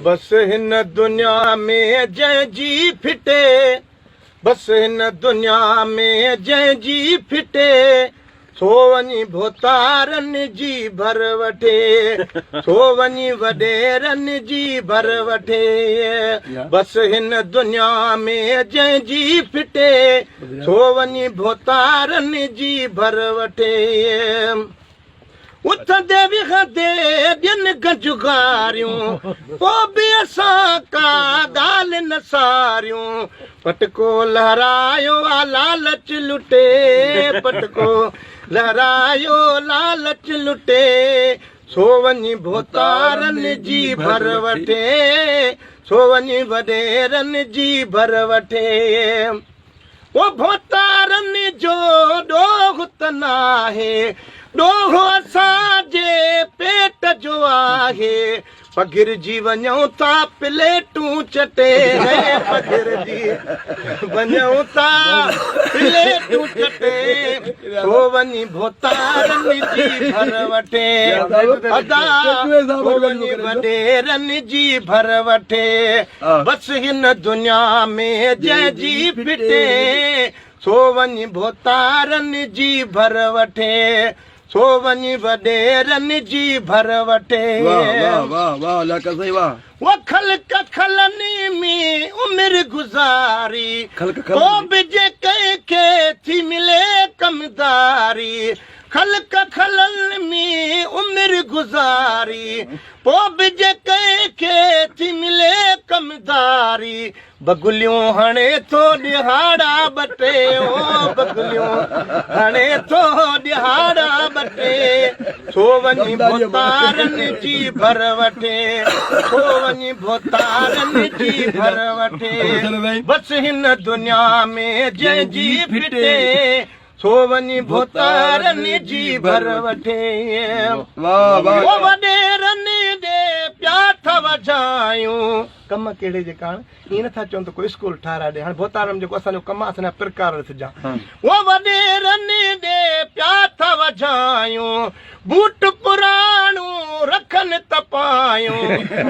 बस हिन दुनिया में जंहिंजी फिटे, बस हिन दुनिया में जंहिंजी फिटे, सो वञी भोतारनि जी भर वठे, सो वञी वॾेरनि जी भर वठे। बस हिन दुनिया में जंहिंजी फिटे, सो वञी भोतारनि जी भर वठे। उथंदे विहंदे ॾियनि गजुगारियूं, पोइ बि असां का ॻाल्हि न सारियूं। पटको लहरायो आ लालच लुटे, पटको लहरायो लालच लुटे, सो वञी भोतारनि जी भर वठे, सो वञी वॾेरनि जी भर वठे। वो भोतारनि जो ॾोह त नाहे, ॾोह असांजे पेट जो आहे। पघिरजी वञूं था प्लेटूं चटे, पघिरजी वञूं था प्लेटूं चटे, सो वञी भोतारनि जी भर वठे, अदा सो वञी वॾेरनि जी भर वठे। बस हिन दुनिया में जंहिंजी फिटे, सो वञी भोतारनि जी भर वठे, सो वञी वॾेरनि जी भर वठे। वो ख़ल्क़ खलनी में उमिरि गुज़ारी, को बि जे कंहिंखे थी मिले कमदारी। ख़ल्क़ खलनि में उमिरि गुज़ारी, पोइ बि जे कंहिंखे थी मिले कमदारी। बगुलियूं हणे थो ॾिहाड़ा ॿटे, ओ बगुलियूं हणे थो ॾिहाड़ा ॿटे, सो वञी भोतारनि जी भर वठे, सो वञी भोतारनि जी भर वठे। बस हिन दुनिया में जंहिंजी फिटे, सो वञी भोतारनि जी भर वठे। वॾेरनि ॾे पिया था वॼायूं, कम कहिड़े जे कारण ईअं नथा चवनि त कोई स्कूल ठाराए ॾे। हाणे भोतारनि जेको असांजो कमु आहे, असांजा प्रकार थिया। वो वॾेरनि ॾे पिया था वॼायूं, बूट पुराणूं रखनि त पायूं।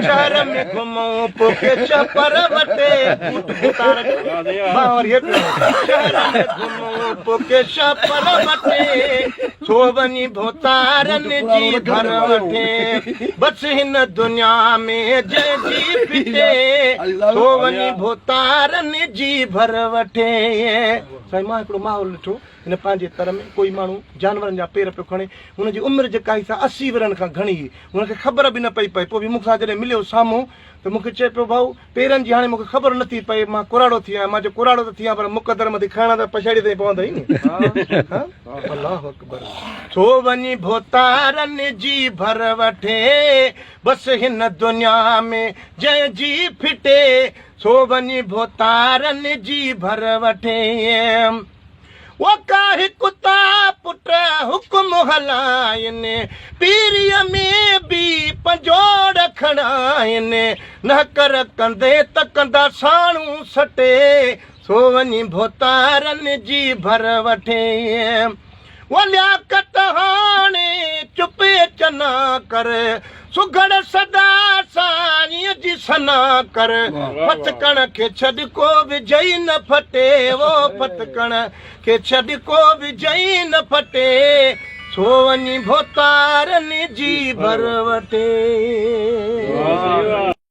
शहर में घुमूं पोइ चपर वटे, शहर में घुमूं पोइ चपर वटे, सो वञी भोतारनि जी भर वठे। बस हिन दुनिया में जंहिंजी फिटे, सो वञी भोतारनि जी भर वठे। साईं, मां हिकिड़ो माहौल ॾिठो, हिन पंहिंजे तर में कोई माण्हू जानवरनि जा पेर पियो खणे, हुनजी उमिरि जेका ई 80 वरनि खां घणी हुई, हुनखे ख़बर बि न पई पए। पोइ बि मूंसां जॾहिं मिलियो साम्हूं त मूंखे चए पियो, भाऊ पेरनि जी हाणे मूंखे ख़बर नथी पए, मां कुराड़ो थी आहियां। मां चयो कुराड़ो त थी आहियां, पर मुक़दर मथी खणा त पछाड़ी ताईं पवंदा ई न। अल्लाहु अकबर। सो वञी भोतारनि जी भर वठे, बस हिन दुनिया में जंहिंजी फिटे, सो वञी भोतारनि जी भर वठे। वो काहि कुता पुट हुक्म हलाइनि, पीरीअ में बि पंजोड़ खणाइनि। न कर कंदे त कंदा साणू सटे, सो वञी भोतारनि जी भर वठे। वो लियाकत हाणे चुपे चना कर, सुघड़ सदा साईं जी सना कर। फटकण खे छॾ को विझई न फटे, वो फटकण खे छॾ को विझई न फटे, सो वञी भोतारनि जी भर वठे।